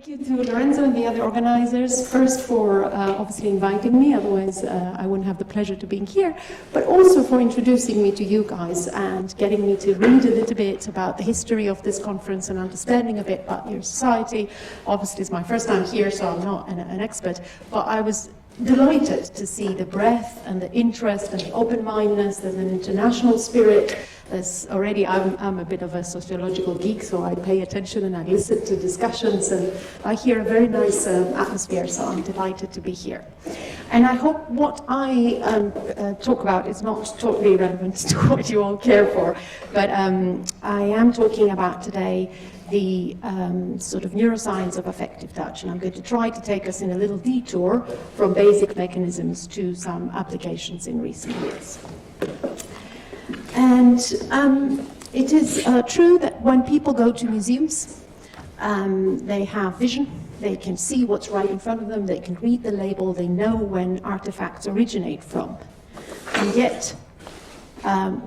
Thank you to Lorenzo and the other organizers, first for obviously inviting me, otherwise I wouldn't have the pleasure to being here, but also for introducing me to you guys and getting me to read a little bit about the history of this conference and understanding a bit about your society. Obviously it's my first time here, so I'm not an expert, but I was delighted to see the breadth and the interest and the open-mindedness. There's an international spirit. There's already, I'm a bit of a sociological geek, so I pay attention and I listen to discussions, and I hear a very nice atmosphere, so I'm delighted to be here. And I hope what I talk about is not totally relevant to what you all care for, but I am talking about today the sort of neuroscience of affective touch, and I'm going to try to take us in a little detour from basic mechanisms to some applications in recent years. And it is true that when people go to museums, they have vision, they can see what's right in front of them, they can read the label, they know when artifacts originate from. And yet,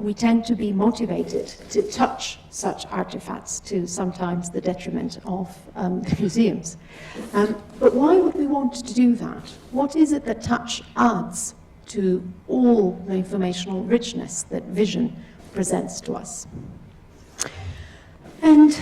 we tend to be motivated to touch such artifacts to sometimes the detriment of the museums. But why would we want to do that? What is it that touch adds to all the informational richness that vision presents to us? And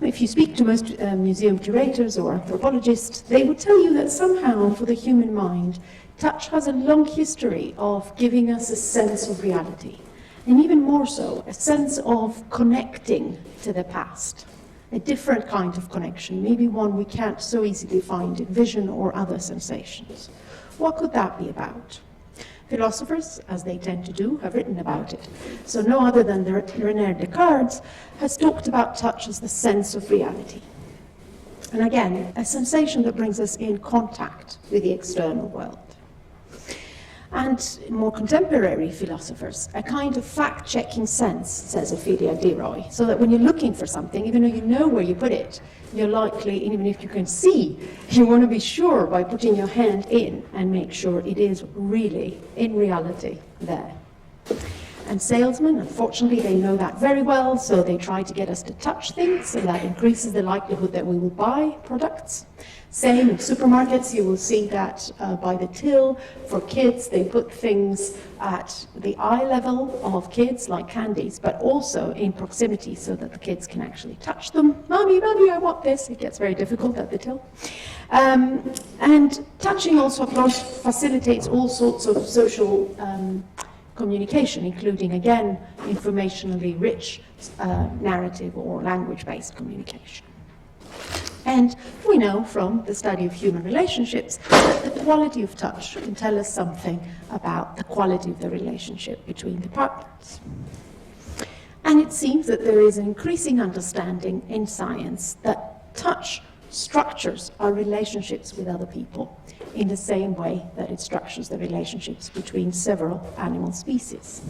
if you speak to most museum curators or anthropologists, they would tell you that somehow for the human mind, touch has a long history of giving us a sense of reality, and even more so, a sense of connecting to the past, a different kind of connection, maybe one we can't so easily find in vision or other sensations. What could that be about? Philosophers, as they tend to do, have written about it. So no other than René Descartes has talked about touch as the sense of reality. And again, a sensation that brings us in contact with the external world. And more contemporary philosophers, a kind of fact-checking sense, says Ophelia Leroy, so that when you're looking for something, even though you know where you put it, you're likely, even if you can see, you want to be sure by putting your hand in and make sure it is really, in reality, there. And salesmen, unfortunately, they know that very well, so they try to get us to touch things, and that increases the likelihood that we will buy products. Same in supermarkets, you will see that by the till. For kids, they put things at the eye level of kids, like candies, but also in proximity so that the kids can actually touch them. Mommy, mommy, I want this. It gets very difficult at the till. And touching also, of course, facilitates all sorts of social communication, including, again, informationally rich narrative or language-based communication. And we know from the study of human relationships that the quality of touch can tell us something about the quality of the relationship between the partners. And it seems that there is an increasing understanding in science that touch structures our relationships with other people in the same way that it structures the relationships between several animal species,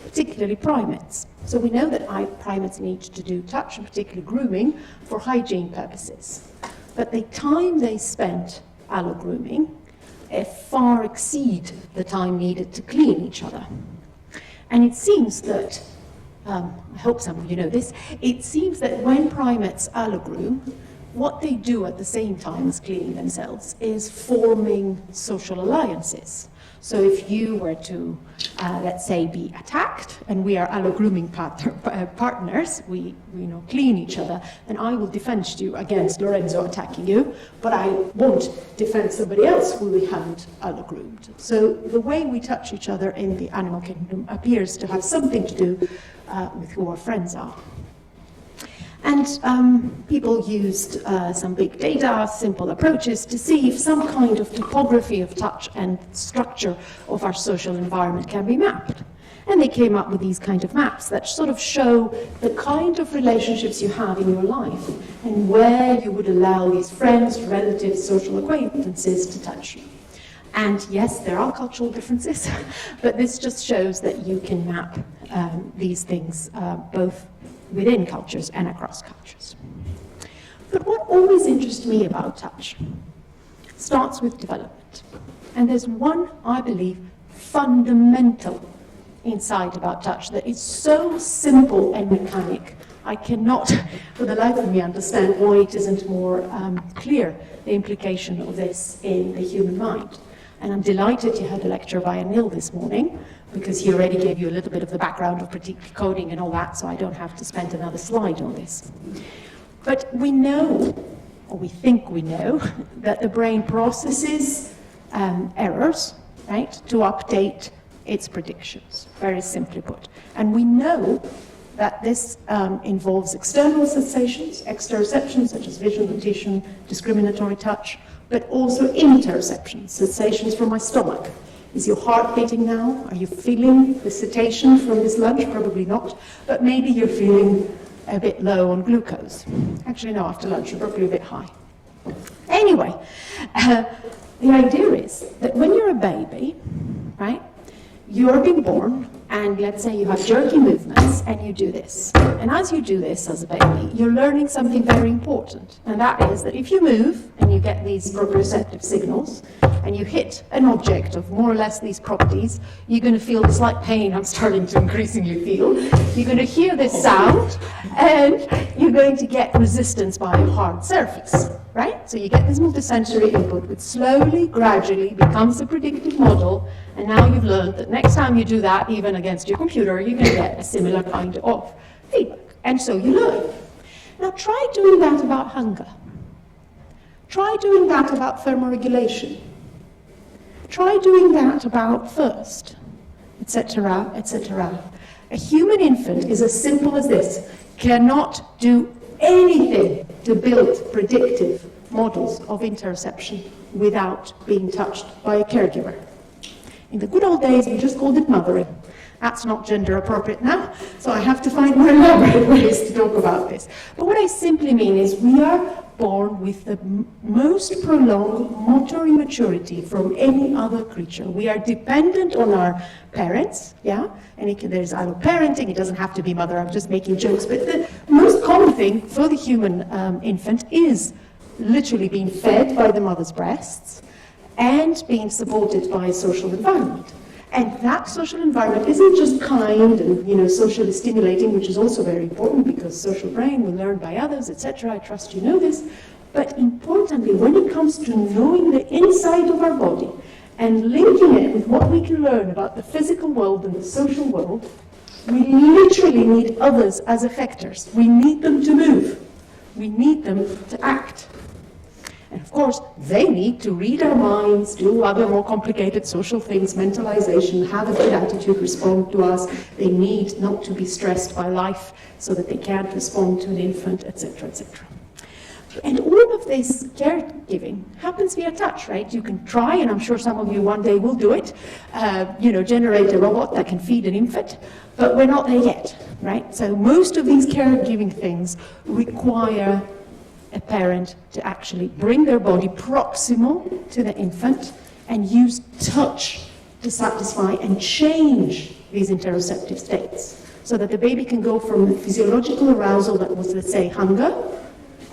particularly primates. So we know that primates need to do touch, and particularly grooming, for hygiene purposes. But the time they spent allo-grooming far exceed the time needed to clean each other. And it seems that, I hope some of you know this, it seems that when primates allo-groom, what they do at the same time as cleaning themselves is forming social alliances. So if you were to, let's say, be attacked, and we are allo-grooming partners, we clean each other, then I will defend you against Lorenzo attacking you, but I won't defend somebody else who we haven't allo-groomed. So the way we touch each other in the animal kingdom appears to have something to do with who our friends are. And people used some big data, simple approaches to see if some kind of topography of touch and structure of our social environment can be mapped. And they came up with these kind of maps that sort of show the kind of relationships you have in your life and where you would allow these friends, relatives, social acquaintances to touch you. And yes, there are cultural differences, but this just shows that you can map these things both within cultures and across cultures. But what always interests me about touch starts with development. And there's one, I believe, fundamental insight about touch that is so simple and mechanic I cannot, for the life of me, understand why it isn't more clear, the implication of this in the human mind. And I'm delighted you had a lecture by Anil this morning, because he already gave you a little bit of the background of predictive coding and all that, so I don't have to spend another slide on this. But we know, or we think we know, that the brain processes errors, right, to update its predictions, very simply put. And we know that this involves external sensations, exteroceptions such as visual, audition, discriminatory touch, but also interoceptions, sensations from my stomach. Is your heart beating now? Are you feeling the satiation from this lunch? Probably not, but maybe you're feeling a bit low on glucose. Actually, no, after lunch you're probably a bit high. Anyway, the idea is that when you're a baby, right, you're being born, and let's say you have jerky movements, and you do this. And as you do this as a baby, you're learning something very important, and that is that if you move, and you get these proprioceptive signals, and you hit an object of more or less these properties, you're going to feel the slight pain I'm starting to increasingly feel. You're going to hear this sound, and you're going to get resistance by a hard surface, right? So you get this multisensory input, which slowly, gradually becomes a predictive model, and now you've learned that next time you do that, even against your computer, you're going to get a similar kind of feedback. And so you learn. Now try doing that about hunger. Try doing that about thermoregulation. Try doing that about thirst, etc., etc. A human infant is as simple as this, cannot do anything to build predictive models of interoception without being touched by a caregiver. In the good old days, we just called it mothering. That's not gender appropriate now, so I have to find more elaborate ways to talk about this. But what I simply mean is we are born with the most prolonged motor immaturity from any other creature. We are dependent on our parents, yeah? And there's alloparenting, it doesn't have to be mother, I'm just making jokes, but the most common thing for the human infant is literally being fed by the mother's breasts and being supported by a social environment. And that social environment isn't just kind and socially stimulating, which is also very important because social brain will learn by others, etc. I trust you know this. But importantly, when it comes to knowing the inside of our body and linking it with what we can learn about the physical world and the social world, we literally need others as effectors. We need them to move. We need them to act. And of course, they need to read our minds, do other more complicated social things, mentalization, have a good attitude, respond to us. They need not to be stressed by life so that they can't respond to an infant, etc., etc. And all of this caregiving happens via touch, right? You can try, and I'm sure some of you one day will do it, generate a robot that can feed an infant, but we're not there yet, right? So most of these caregiving things require a parent to actually bring their body proximal to the infant and use touch to satisfy and change these interoceptive states so that the baby can go from the physiological arousal that was, let's say, hunger,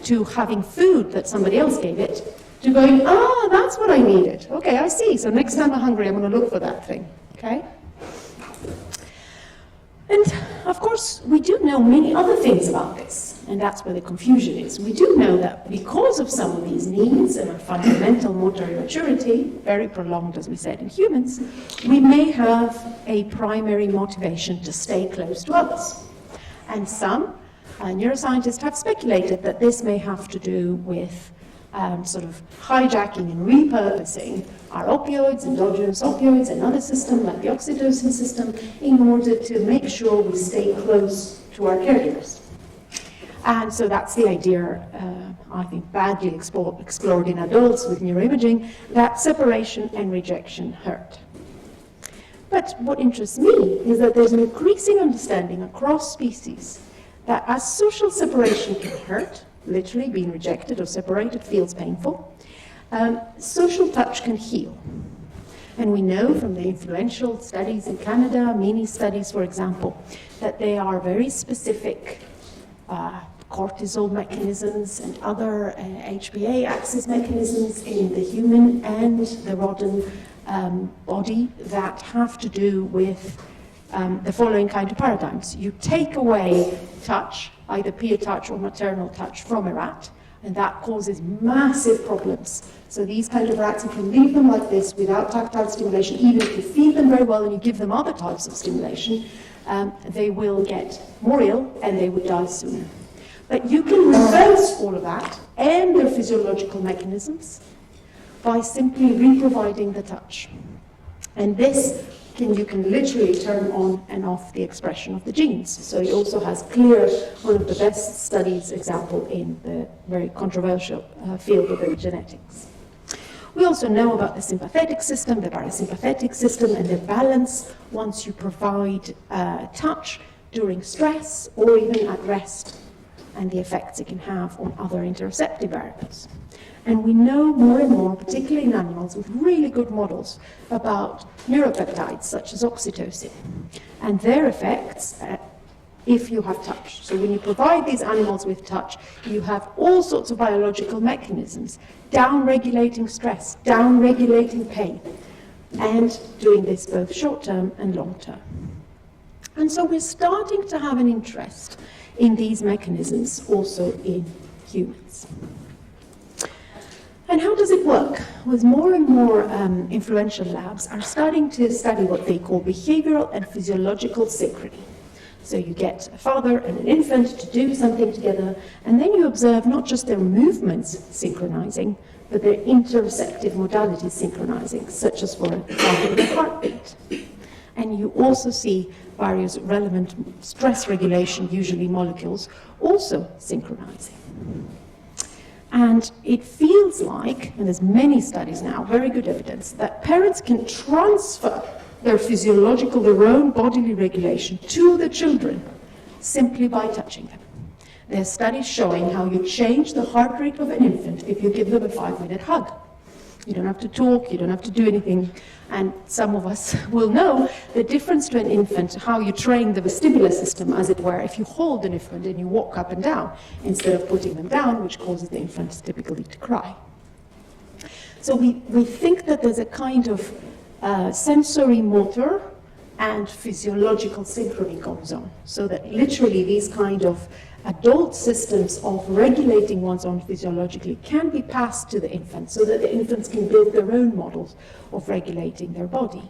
to having food that somebody else gave it, to going, that's what I needed. Okay, I see. So next time I'm hungry, I'm going to look for that thing. Okay? And of course, we do know many other things about this, and that's where the confusion is. We do know that because of some of these needs and our fundamental motor immaturity, very prolonged, as we said, in humans, we may have a primary motivation to stay close to others. And some neuroscientists have speculated that this may have to do with sort of hijacking and repurposing our opioids, endogenous opioids, and other systems like the oxytocin system in order to make sure we stay close to our caregivers. And so that's the idea, I think, badly explored in adults with neuroimaging, that separation and rejection hurt. But what interests me is that there's an increasing understanding across species that as social separation can hurt, literally being rejected or separated feels painful, social touch can heal. And we know from the influential studies in Canada, mini studies, for example, that they are very specific cortisol mechanisms and other HPA axis mechanisms in the human and the rodent body that have to do with the following kind of paradigms. You take away touch, either peer touch or maternal touch, from a rat, and that causes massive problems. So these kind of rats, if you leave them like this without tactile stimulation, even if you feed them very well and you give them other types of stimulation, they will get more ill and they would die sooner. But you can reverse all of that and their physiological mechanisms by simply re-providing the touch. And this you can literally turn on and off the expression of the genes. So it also has clear, one of the best studies example in the very controversial field of epigenetics. We also know about the sympathetic system, the parasympathetic system, and the balance once you provide touch during stress or even at rest, and the effects it can have on other interoceptive variables. And we know more and more, particularly in animals, with really good models about neuropeptides such as oxytocin and their effects if you have touch. So when you provide these animals with touch, you have all sorts of biological mechanisms, down-regulating stress, down-regulating pain, and doing this both short-term and long-term. And so we're starting to have an interest in these mechanisms also in humans. And how does it work? With more and more influential labs are starting to study what they call behavioral and physiological synchrony. So you get a father and an infant to do something together, and then you observe not just their movements synchronizing, but their interoceptive modalities synchronizing, such as, for example, the heartbeat. And you also see various relevant stress regulation, usually molecules, also synchronizing. And it feels like, and there's many studies now, very good evidence, that parents can transfer their physiological, their own bodily regulation to the children simply by touching them. There are studies showing how you change the heart rate of an infant if you give them a 5-minute hug. You don't have to talk, you don't have to do anything. And some of us will know the difference to an infant, how you train the vestibular system, as it were, if you hold an infant and you walk up and down, instead of putting them down, which causes the infant typically to cry. So we think that there's a kind of sensory motor and physiological synchrony goes on, so that literally these kind of adult systems of regulating one's own physiologically can be passed to the infant, so that the infants can build their own models of regulating their body.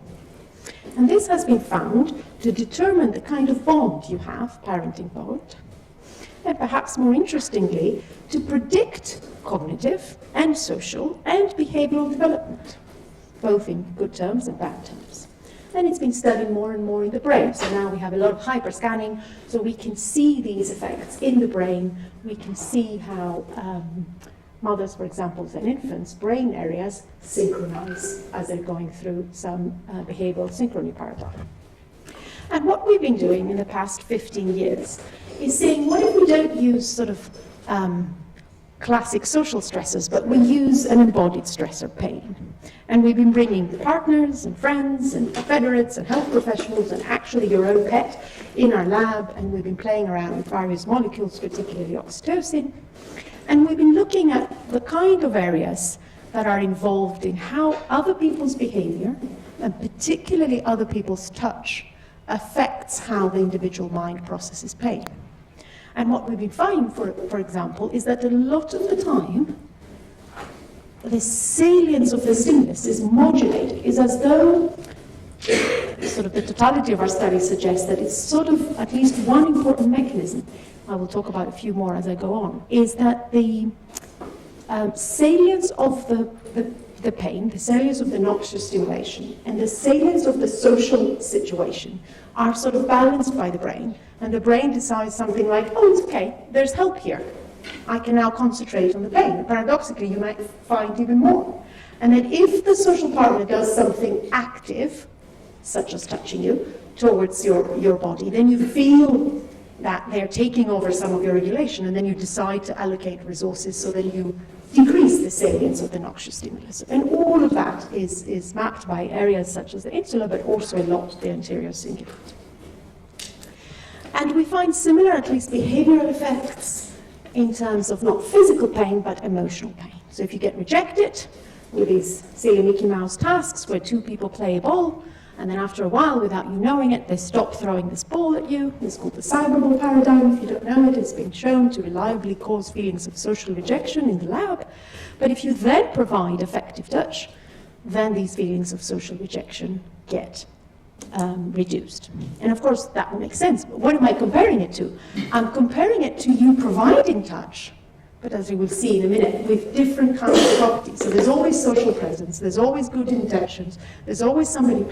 And this has been found to determine the kind of bond you have, parenting bond, and perhaps more interestingly, to predict cognitive and social and behavioral development, both in good terms and bad terms. And it's been studied more and more in the brain. So now we have a lot of hyperscanning, so we can see these effects in the brain. We can see how mothers, for example, and infants' brain areas synchronize as they're going through some behavioral synchrony paradigm. And what we've been doing in the past 15 years is saying, what if we don't use sort of classic social stressors, but we use an embodied stressor, pain. And we've been bringing partners and friends and confederates and health professionals and actually your own pet in our lab, and we've been playing around with various molecules, particularly oxytocin. And we've been looking at the kind of areas that are involved in how other people's behavior, and particularly other people's touch, affects how the individual mind processes pain. And what we've been finding, for example, is that a lot of the time, the salience of the stimulus is modulated, is as though sort of the totality of our studies suggests that it's sort of at least one important mechanism, I will talk about a few more as I go on, is that the salience of the pain, the salience of the noxious stimulation, and the salience of the social situation are sort of balanced by the brain. And the brain decides something like, oh, it's okay, there's help here. I can now concentrate on the pain. And paradoxically, you might find even more. And that if the social partner does something active, such as touching you, towards your body, then you feel that they're taking over some of your regulation, and then you decide to allocate resources so that you decrease the salience of the noxious stimulus. And all of that is mapped by areas such as the insula, but also a lot the anterior cingulate. And we find similar, at least behavioral effects, in terms of not physical pain, but emotional pain. So if you get rejected with these silly Mickey Mouse tasks where two people play a ball, And then after a while, without you knowing it, they stop throwing this ball at you. It's called the cyberball paradigm. If you don't know it, it's been shown to reliably cause feelings of social rejection in the lab. But if you then provide affective touch, then these feelings of social rejection get reduced. And of course, that will make sense. But what am I comparing it to? I'm comparing it to you providing touch, but as you will see in a minute, with different kinds of properties. So there's always social presence, there's always good intentions, there's always somebody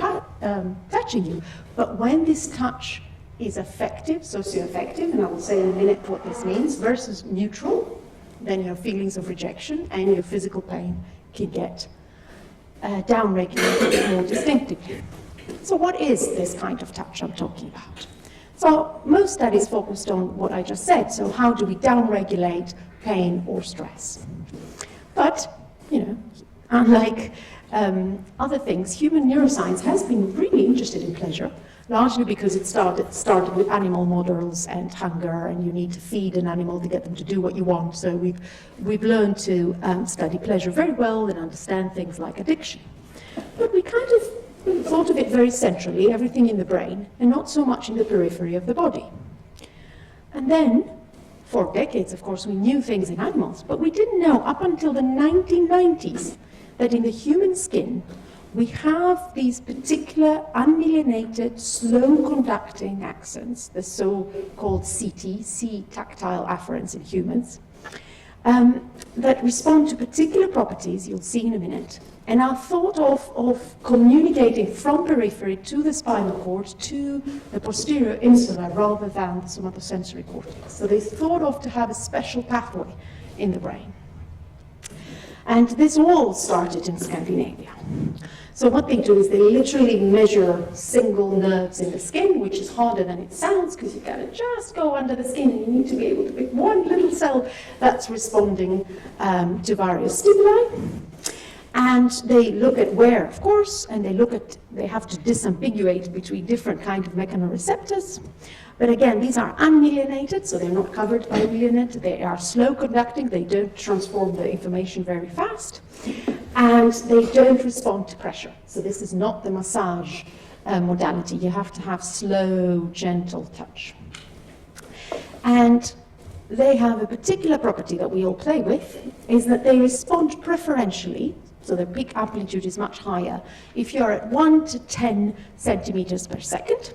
touching you. But when this touch is affective, socio-affective, and I will say in a minute what this means, versus neutral, then your feelings of rejection and your physical pain can get downregulated more distinctively. So what is this kind of touch I'm talking about? So most studies focused on what I just said. So how do we downregulate pain or stress? But, you know, unlike other things, human neuroscience has been really interested in pleasure, largely because it started with animal models and hunger, and you need to feed an animal to get them to do what you want. So we've learned to study pleasure very well and understand things like addiction. But we kind of thought of it very centrally, everything in the brain, and not so much in the periphery of the body. And then, for decades, of course, we knew things in animals, but we didn't know up until the 1990s that in the human skin, we have these particular unmyelinated, slow-conducting axons, the so-called CT, C-tactile afferents in humans, that respond to particular properties, you'll see in a minute, and are thought of communicating from periphery to the spinal cord to the posterior insula rather than the somatosensory cortex. So they thought of to have a special pathway in the brain. And this all started in Scandinavia. So what they do is they literally measure single nerves in the skin, which is harder than it sounds because you've got to just go under the skin and you need to be able to pick one little cell that's responding to various stimuli. And they look at where, of course, and they have to disambiguate between different kinds of mechanoreceptors. But again, these are unmyelinated, so they're not covered by myelinate. They are slow conducting, they don't transform the information very fast. And they don't respond to pressure. So this is not the massage modality. You have to have slow, gentle touch. And they have a particular property that we all play with, is that they respond preferentially, so their peak amplitude is much higher, if you're at 1 to 10 centimeters per second.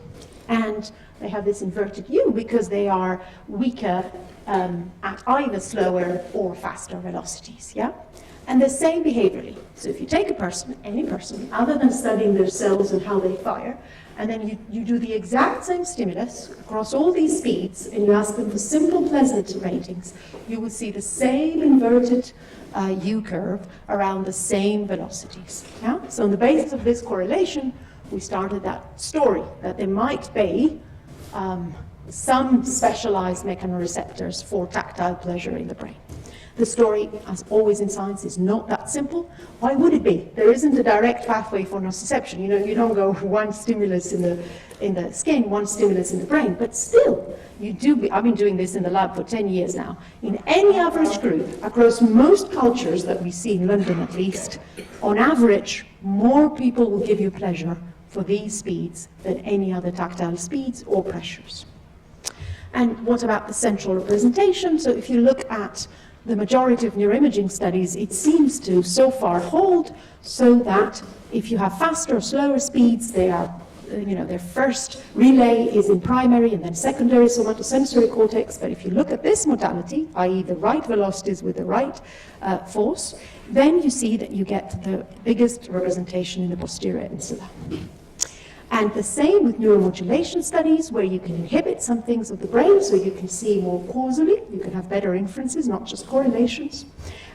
And they have this inverted U because they are weaker at either slower or faster velocities, yeah? And the same behaviorally. So if you take a person, any person, other than studying their cells and how they fire, and then you do the exact same stimulus across all these speeds, and you ask them for simple pleasant ratings, you will see the same inverted U curve around the same velocities. Yeah? So on the basis of this correlation, we started that story that there might be some specialized mechanoreceptors for tactile pleasure in the brain. The story, as always in science, is not that simple. Why would it be? There isn't a direct pathway for nociception. You know, you don't go one stimulus in the skin, one stimulus in the brain, but still, I've been doing this in the lab for 10 years now. In any average group, across most cultures that we see in London at least, on average, more people will give you pleasure for these speeds than any other tactile speeds or pressures. And what about the central representation? So if you look at the majority of neuroimaging studies, it seems to so far hold so that if you have faster or slower speeds, they are, their first relay is in primary and then secondary somatosensory cortex. But if you look at this modality, i.e. the right velocities with the right force, then you see that you get the biggest representation in the posterior insula. And the same with neuromodulation studies, where you can inhibit some things of the brain, so you can see more causally, you can have better inferences, not just correlations.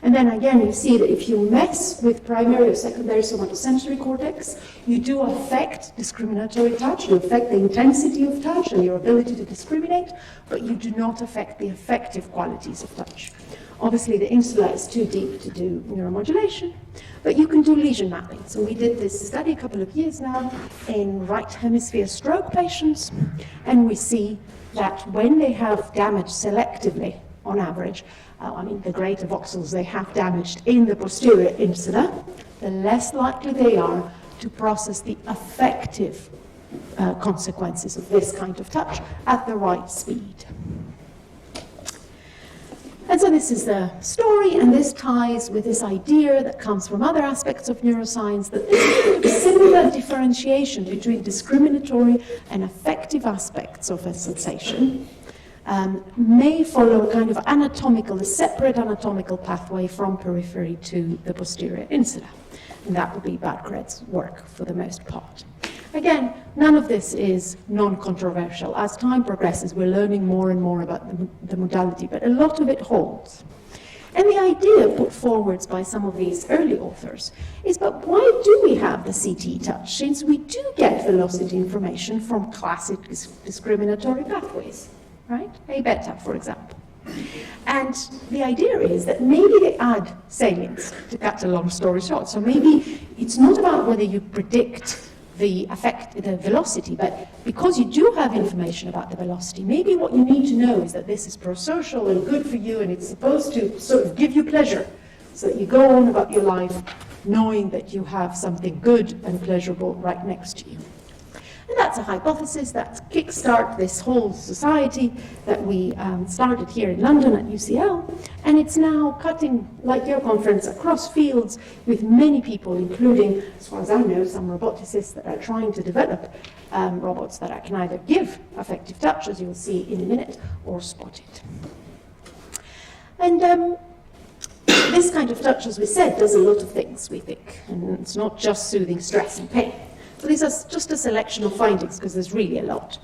And then again, you see that if you mess with primary or secondary somatosensory cortex, you do affect discriminatory touch, you affect the intensity of touch and your ability to discriminate, but you do not affect the affective qualities of touch. Obviously, the insula is too deep to do neuromodulation, but you can do lesion mapping. So we did this study a couple of years now in right hemisphere stroke patients, and we see that when they have damage selectively, on average, the greater voxels they have damaged in the posterior insula, the less likely they are to process the affective consequences of this kind of touch at the right speed. And so this is the story, and this ties with this idea that comes from other aspects of neuroscience, that this similar differentiation between discriminatory and affective aspects of a sensation may follow a kind of a separate anatomical pathway from periphery to the posterior insula. And that would be Badgred's work for the most part. Again, none of this is non-controversial. As time progresses, we're learning more and more about the modality, but a lot of it holds. And the idea put forward by some of these early authors is, but why do we have the CT touch, since we do get velocity information from classic discriminatory pathways, right? A beta, for example. And the idea is that maybe they add salience, to cut a long story short. So maybe it's not about whether you predict the velocity, but because you do have information about the velocity, maybe what you need to know is that this is prosocial and good for you, and it's supposed to sort of give you pleasure, so that you go on about your life knowing that you have something good and pleasurable right next to you. And that's a hypothesis that kickstarted this whole society that we started here in London at UCL, and it's now cutting, like your conference, across fields with many people, including, as far as I know, some roboticists that are trying to develop robots that can either give affective touch, as you'll see in a minute, or spot it. And this kind of touch, as we said, does a lot of things, we think, and it's not just soothing stress and pain. So these are just a selection of findings, because there's really a lot.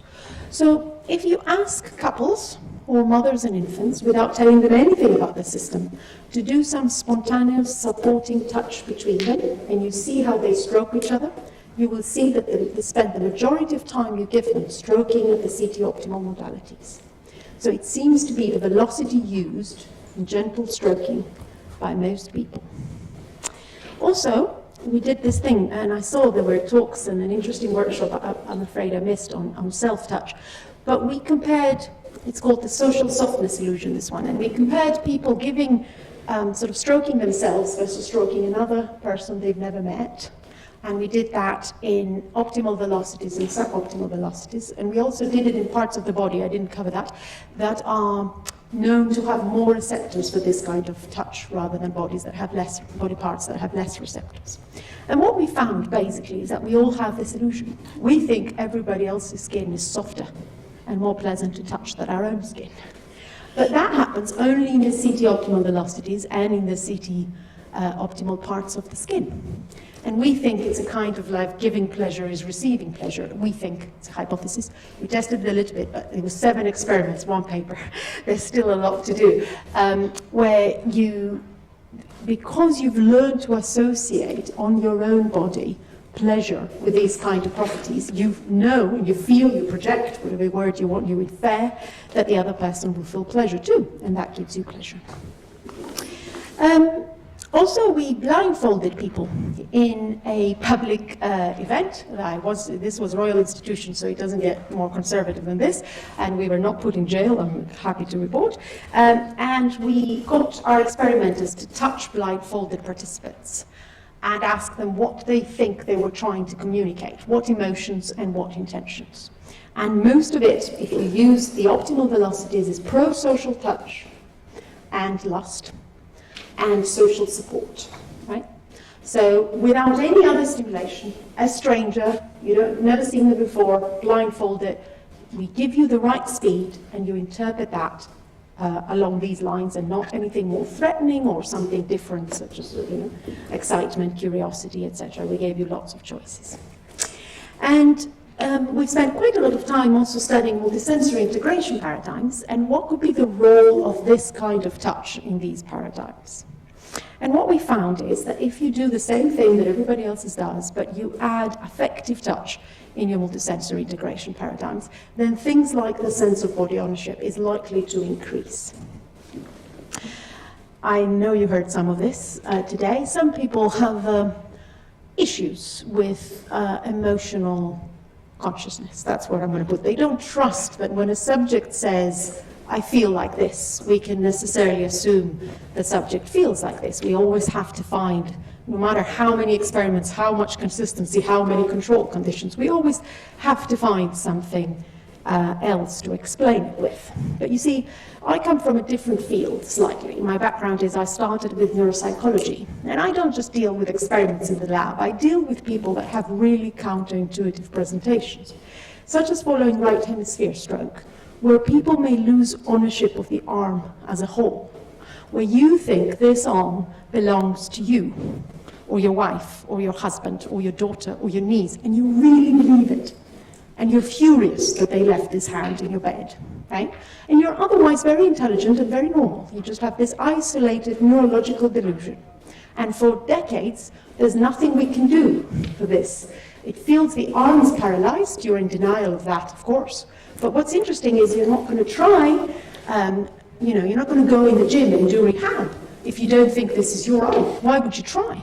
So if you ask couples or mothers and infants, without telling them anything about the system, to do some spontaneous supporting touch between them, and you see how they stroke each other, you will see that they spend the majority of time you give them stroking at the CT optimal modalities. So it seems to be the velocity used in gentle stroking by most people. Also, we did this thing, and I saw there were talks and an interesting workshop I'm afraid I missed on self-touch. But we compared, it's called the social softness illusion, this one, and we compared people giving, sort of stroking themselves versus stroking another person they've never met. And we did that in optimal velocities and suboptimal velocities. And we also did it in parts of the body, I didn't cover that, that are known to have more receptors for this kind of touch rather than body parts that have less receptors. And what we found basically is that we all have this illusion. We think everybody else's skin is softer and more pleasant to touch than our own skin. But that happens only in the CT optimal velocities and in the CT optimal parts of the skin. And we think it's a kind of like giving pleasure is receiving pleasure. We think, it's a hypothesis. We tested it a little bit, but it was 7 experiments, 1 paper. There's still a lot to do. Where because you've learned to associate on your own body pleasure with these kind of properties, you know, you feel, you project, whatever word you want, you infer that the other person will feel pleasure too, and that gives you pleasure. Also, we blindfolded people in a public event. This was a royal institution, so it doesn't get more conservative than this, and we were not put in jail, I'm happy to report. And we got our experimenters to touch blindfolded participants and ask them what they think they were trying to communicate, what emotions and what intentions. And most of it, if you use the optimal velocities, is pro-social touch and lust and social support, right? So without any other stimulation, a stranger, never seen them before, blindfolded, we give you the right speed and you interpret that along these lines and not anything more threatening or something different, such as excitement, curiosity, etc. We gave you lots of choices. And we spent quite a lot of time also studying multisensory integration paradigms and what could be the role of this kind of touch in these paradigms. And what we found is that if you do the same thing that everybody else does, but you add affective touch in your multisensory integration paradigms, then things like the sense of body ownership is likely to increase. I know you heard some of this today. Some people have issues with emotional consciousness. That's what I'm going to put. They don't trust that when a subject says, I feel like this, we can necessarily assume the subject feels like this. We always have to find No matter how many experiments, how much consistency, how many control conditions, we always have to find something else to explain it with. But you see, I come from a different field slightly. My background is I started with neuropsychology, and I don't just deal with experiments in the lab. I deal with people that have really counterintuitive presentations, such as following right hemisphere stroke, where people may lose ownership of the arm as a whole, where you think this arm belongs to you, or your wife, or your husband, or your daughter, or your niece, and you really believe it. And you're furious that they left this hand in your bed, right? And you're otherwise very intelligent and very normal. You just have this isolated neurological delusion. And for decades, there's nothing we can do for this. It feels the arm is paralyzed. You're in denial of that, of course. But what's interesting is you're not going to try, you're not going to go in the gym and do rehab if you don't think this is your arm. Why would you try?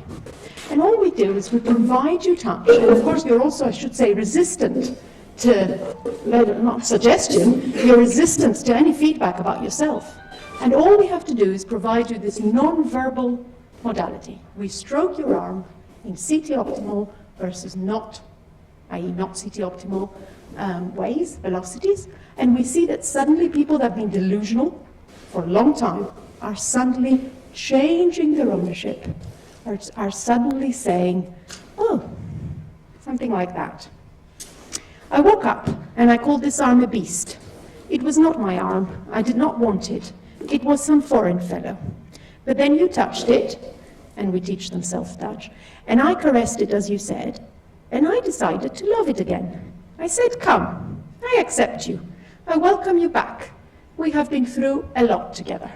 And all we do is we provide you touch. And of course, you're also, I should say, resistant to, not suggestion, you're resistant to any feedback about yourself. And all we have to do is provide you this non-verbal modality. We stroke your arm in CT optimal versus not, i.e. not CT optimal ways, velocities, and we see that suddenly people that have been delusional for a long time are suddenly changing their ownership, are suddenly saying, oh, something like that. I woke up and I called this arm a beast. It was not my arm. I did not want it. It was some foreign fellow. But then you touched it, and we teach them self-touch, and I caressed it as you said, and I decided to love it again. I said, come, I accept you. I welcome you back. We have been through a lot together.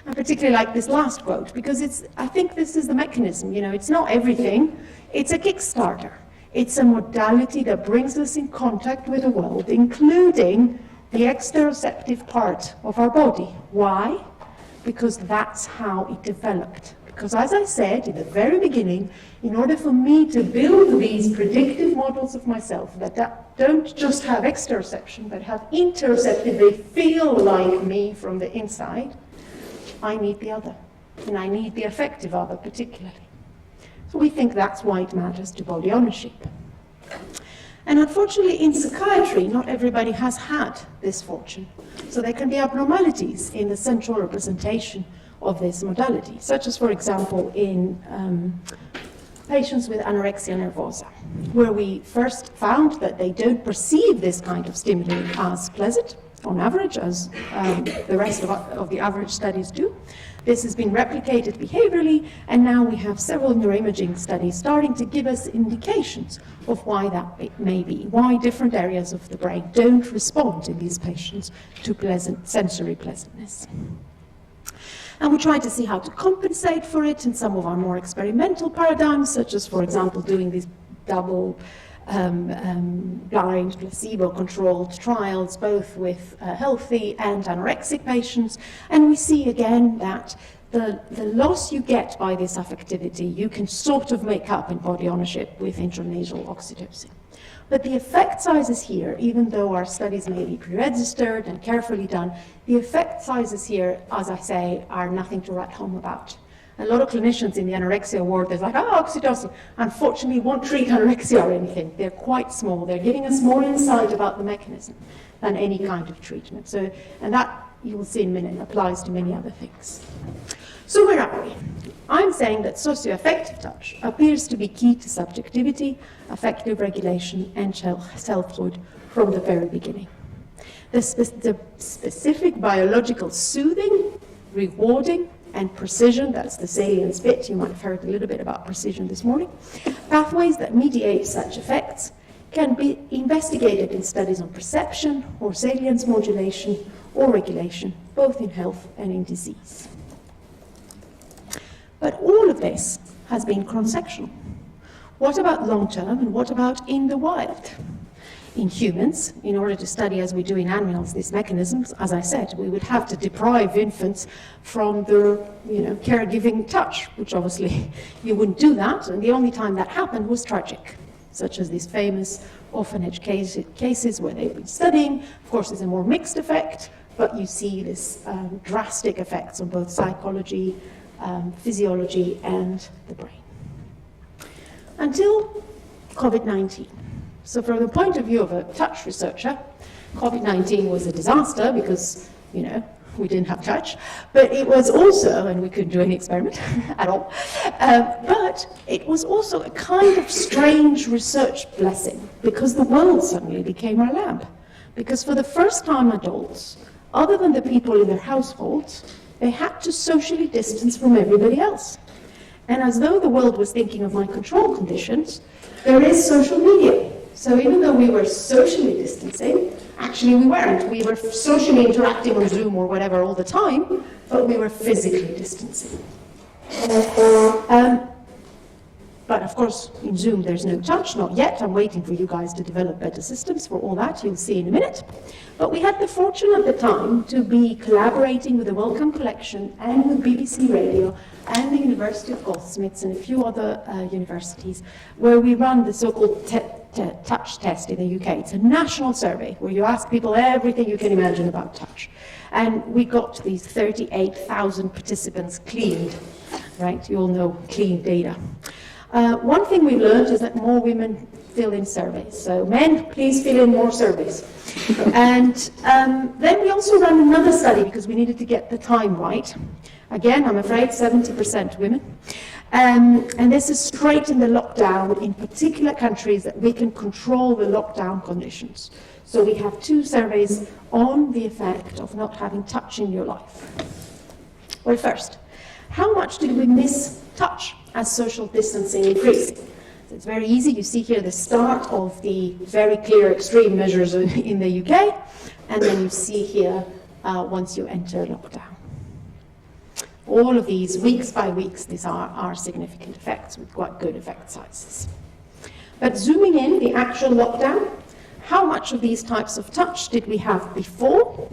I particularly like this last quote because I think this is the mechanism. It's not everything. It's a Kickstarter. It's a modality that brings us in contact with the world, including the exteroceptive part of our body. Why? Because that's how it developed. Because as I said in the very beginning, in order for me to build these predictive models of myself that don't just have exteroception, but have interoceptive, they feel like me from the inside, I need the other. And I need the affective other particularly. So we think that's why it matters to body ownership. And unfortunately, in psychiatry, not everybody has had this fortune. So there can be abnormalities in the central representation of this modality, such as, for example, in patients with anorexia nervosa, where we first found that they don't perceive this kind of stimuli as pleasant, on average, as the rest of the average studies do. This has been replicated behaviorally, and now we have several neuroimaging studies starting to give us indications of why that may be, why different areas of the brain don't respond in these patients to sensory pleasantness. And we try to see how to compensate for it in some of our more experimental paradigms, such as, for example, doing these double blind, placebo-controlled trials, both with healthy and anorexic patients. And we see again that the loss you get by this affectivity, you can sort of make up in body ownership with intranasal oxytocin. But the effect sizes here, even though our studies may be pre-registered and carefully done, the effect sizes here, as I say, are nothing to write home about. A lot of clinicians in the anorexia ward, they're like, oh, oxytocin. Unfortunately, won't treat anorexia or anything. They're quite small. They're giving us more insight about the mechanism than any kind of treatment. So, and that, you will see in a minute, applies to many other things. So where are we? I'm saying that socioaffective touch appears to be key to subjectivity, affective regulation, and selfhood from the very beginning. The specific biological soothing, rewarding, and precision, that's the salience bit, you might have heard a little bit about precision this morning, pathways that mediate such effects can be investigated in studies on perception or salience modulation or regulation, both in health and in disease. But all of this has been cross-sectional. What about long-term and what about in the wild? In humans, in order to study, as we do in animals, these mechanisms, as I said, we would have to deprive infants from their caregiving touch, which obviously you wouldn't do that, and the only time that happened was tragic, such as these famous orphanage cases where they've been studying. Of course, it's a more mixed effect, but you see this drastic effects on both psychology, physiology, and the brain. until COVID-19. So from the point of view of a touch researcher, COVID-19 was a disaster because, you know, we didn't have touch, but it was also, and we couldn't do any experiment at all, but it was also a kind of strange research blessing because the world suddenly became our lab. Because for the first time adults, other than the people in their households, they had to socially distance from everybody else. And as though the world was thinking of my control conditions, there is social media. So even though we were socially distancing, actually we weren't. We were socially interacting on Zoom or whatever all the time, but we were physically distancing. But of course, in Zoom there's no touch, not yet. I'm waiting for you guys to develop better systems for all that. You'll see in a minute. But we had the fortune at the time to be collaborating with the Wellcome Collection and with BBC Radio and the University of Goldsmiths and a few other universities, where we run the so-called touch test in the UK. It's a national survey where you ask people everything you can imagine about touch. And we got these 38,000 participants cleaned, right? You all know clean data. One thing we learned is that more women fill in surveys. So men, please fill in more surveys. And then we also ran another study because we needed to get the time right. Again, I'm afraid 70% women. And this is straight in the lockdown in particular countries that we can control the lockdown conditions. So we have 2 surveys on the effect of not having touch in your life. Well, first, how much did we miss touch as social distancing increased? So it's very easy. You see here the start of the very clear extreme measures in the UK, and then you see here once you enter lockdown. All of these, weeks by weeks, these are significant effects with quite good effect sizes. But zooming in, the actual lockdown, how much of these types of touch did we have before?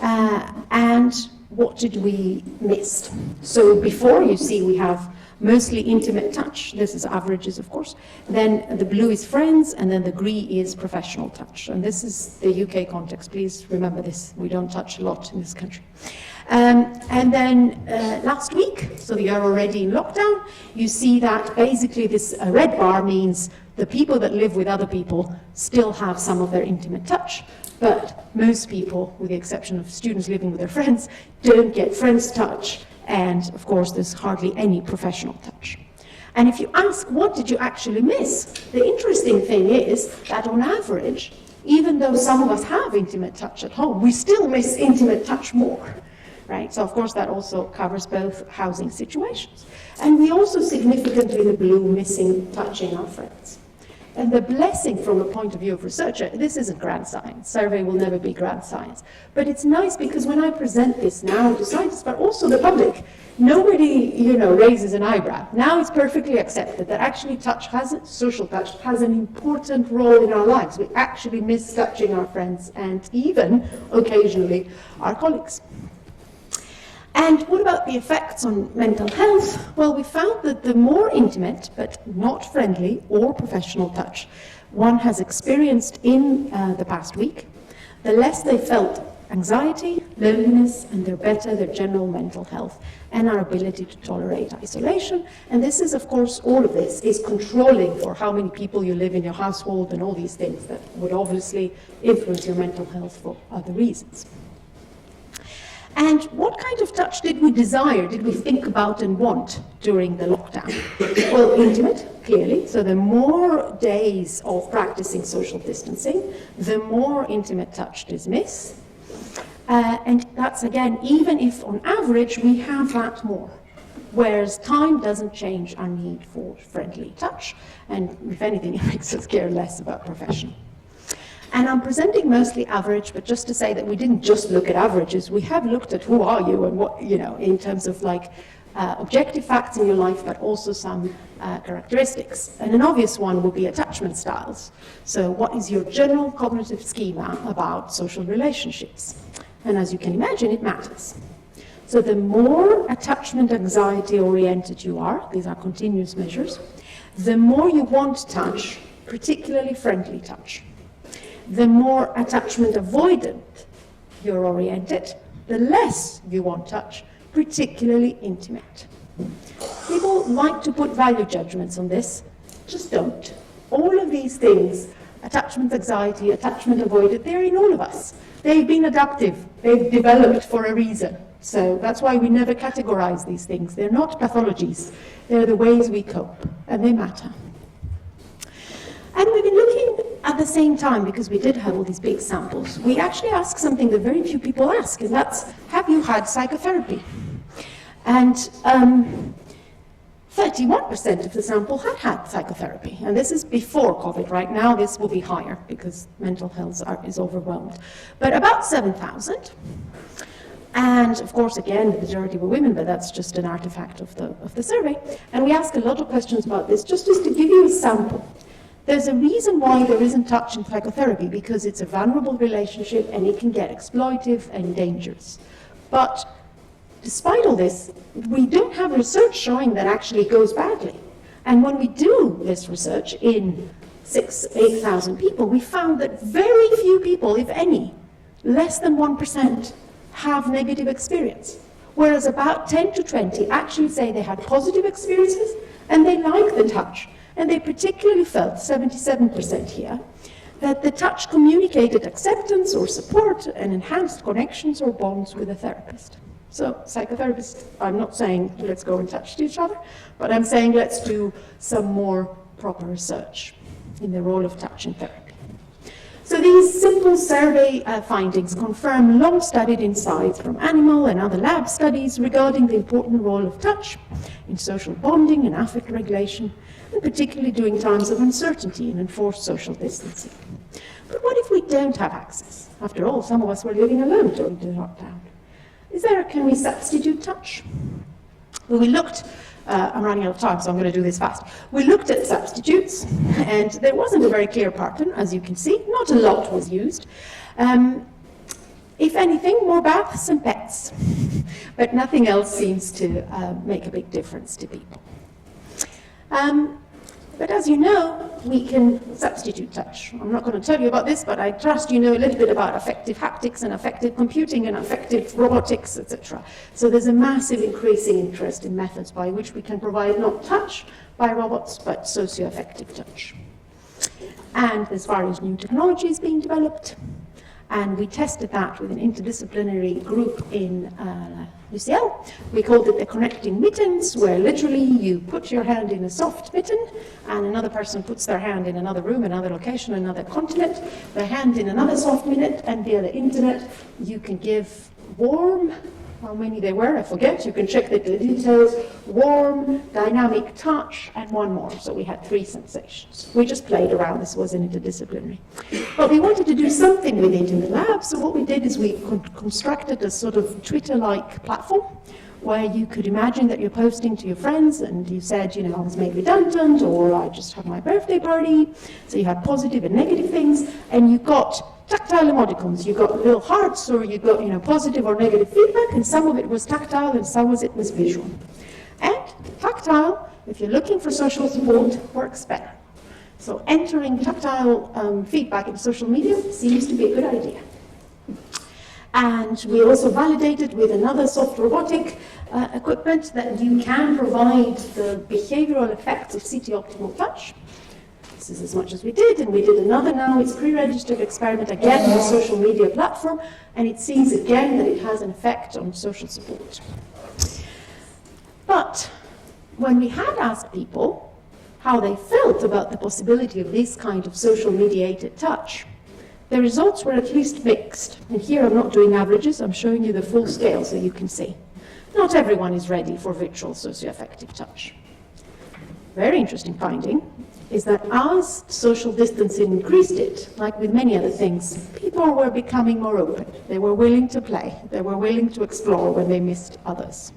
And what did we miss? So before, you see we have mostly intimate touch. This is averages, of course. Then the blue is friends, and then the green is professional touch. And this is the UK context. Please remember this. We don't touch a lot in this country. And then last week, so we are already in lockdown, you see that basically this red bar means the people that live with other people still have some of their intimate touch, but most people, with the exception of students living with their friends, don't get friends touch, and of course there's hardly any professional touch. And if you ask, what did you actually miss? The interesting thing is that on average, even though some of us have intimate touch at home, we still miss intimate touch more. Right? So of course that also covers both housing situations. And we also significantly, the blue, missing touching our friends. And the blessing from a point of view of researcher, this isn't grand science. Survey will never be grand science. But it's nice because when I present this now to scientists, but also the public, nobody, raises an eyebrow. Now it's perfectly accepted that actually social touch has an important role in our lives. We actually miss touching our friends and even, occasionally, our colleagues. And what about the effects on mental health? Well, we found that the more intimate, but not friendly or professional touch one has experienced in the past week, the less they felt anxiety, loneliness, and the better their general mental health and our ability to tolerate isolation. And this is, of course, all of this is controlling for how many people you live in your household and all these things that would obviously influence your mental health for other reasons. And what kind of touch did we desire, did we think about and want during the lockdown? Well, intimate, clearly. So the more days of practicing social distancing, the more intimate touch is missed. And that's, again, even if on average we have that more. Whereas time doesn't change our need for friendly touch. And if anything, it makes us care less about professional. And I'm presenting mostly average, but just to say that we didn't just look at averages. We have looked at who are you and what, in terms of objective facts in your life, but also some characteristics. And an obvious one will be attachment styles. So what is your general cognitive schema about social relationships? And as you can imagine, it matters. So the more attachment anxiety oriented you are, these are continuous measures, the more you want touch, particularly friendly touch. The more attachment avoidant you're oriented, the less you want touch, particularly intimate. People like to put value judgments on this, just don't. All of these things, attachment anxiety, attachment avoidance, they're in all of us. They've been adaptive. They've developed for a reason. So that's why we never categorize these things. They're not pathologies. They're the ways we cope, and they matter. And we've been looking at the same time, because we did have all these big samples, we actually asked something that very few people ask, and that's, have you had psychotherapy? And 31% of the sample had had psychotherapy, and this is before COVID. Right now, this will be higher because mental health is overwhelmed. But about 7,000. And of course, again, the majority were women, but that's just an artifact of the survey. And we ask a lot of questions about this, just to give you a sample. There's a reason why there isn't touch in psychotherapy, because it's a vulnerable relationship and it can get exploitive and dangerous. But despite all this, we don't have research showing that actually goes badly. And when we do this research in 8,000 people, we found that very few people, if any, less than 1%, have negative experience. Whereas about 10 to 20 actually say they had positive experiences and they like the touch. And they particularly felt, 77% here, that the touch communicated acceptance or support and enhanced connections or bonds with a therapist. So psychotherapists, I'm not saying let's go and touch each other, but I'm saying let's do some more proper research in the role of touch in therapy. So these simple survey findings confirm long-studied insights from animal and other lab studies regarding the important role of touch in social bonding and affect regulation, and particularly during times of uncertainty and enforced social distancing. But what if we don't have access? After all, some of us were living alone during the lockdown. Can we substitute touch? Well, we looked, I'm running out of time, so I'm going to do this fast. We looked at substitutes, and there wasn't a very clear pattern, as you can see. Not a lot was used. If anything, more baths and pets. But nothing else seems to make a big difference to people. But as you know, we can substitute touch. I'm not going to tell you about this, but I trust you know a little bit about affective haptics and affective computing and affective robotics, etc. So there's a massive increasing interest in methods by which we can provide not touch by robots, but socio-affective touch. And there's various new technologies being developed. And we tested that with an interdisciplinary group in UCL. We called it the connecting mittens, where literally you put your hand in a soft mitten and another person puts their hand in another room, another location, another continent, their hand in another soft mitten, and via the internet you can give warm, how many there were, I forget, you can check the details, warm, dynamic touch, and one more. So we had 3 sensations. We just played around, this was interdisciplinary. But we wanted to do something with it in the lab, so what we did is we constructed a sort of Twitter-like platform where you could imagine that you're posting to your friends and you said, you know, I was made redundant, or I just had my birthday party. So you had positive and negative things, and you got tactile emoticons. You got little hearts, or you got, you know, positive or negative feedback, and some of it was tactile and some of it was visual. And tactile, if you're looking for social support, works better. So entering tactile feedback in social media seems to be a good idea. And we also validated with another soft robotic equipment that you can provide the behavioral effects of CT optimal touch. This is as much as we did, and we did another now. It's a pre-registered experiment, again, on a social media platform, and it sees again that it has an effect on social support. But when we had asked people how they felt about the possibility of this kind of social mediated touch, the results were at least mixed. And here I'm not doing averages, I'm showing you the full scale so you can see. Not everyone is ready for virtual socio-affective touch. Very interesting finding is that as social distancing increased it, like with many other things, people were becoming more open. They were willing to play. They were willing to explore when they missed others.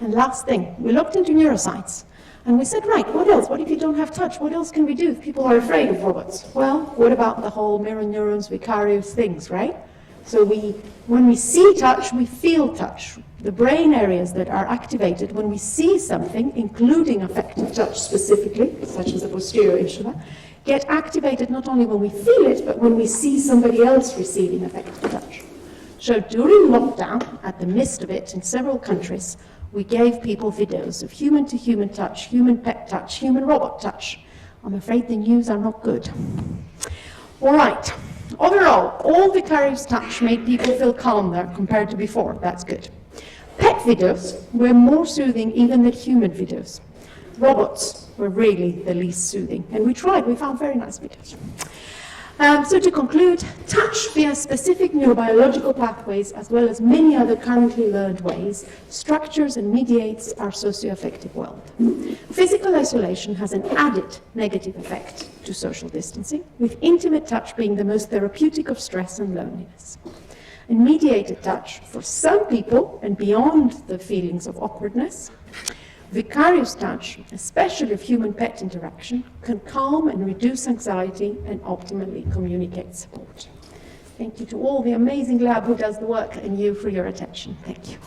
And last thing, we looked into neuroscience. And we said, right, what else? What if you don't have touch? What else can we do if people are afraid of robots? Well, what about the whole mirror neurons, vicarious things, right? So when we see touch, we feel touch. The brain areas that are activated when we see something, including affective touch specifically, such as the posterior insula, get activated not only when we feel it, but when we see somebody else receiving affective touch. So during lockdown, at the midst of it in several countries, we gave people videos of human-to-human touch, human-pet touch, human-robot touch, I'm afraid the news are not good. All right. Overall, all vicarious touch made people feel calmer compared to before. That's good. Pet videos were more soothing even than human videos. Robots were really the least soothing. And we tried, we found very nice videos. So to conclude, touch via specific neurobiological pathways, as well as many other currently learned ways, structures and mediates our socio-affective world. Physical isolation has an added negative effect to social distancing, with intimate touch being the most therapeutic of stress and loneliness. And mediated touch, for some people, and beyond the feelings of awkwardness, vicarious touch, especially of human-pet interaction, can calm and reduce anxiety and ultimately communicate support. Thank you to all the amazing lab who does the work and you for your attention. Thank you.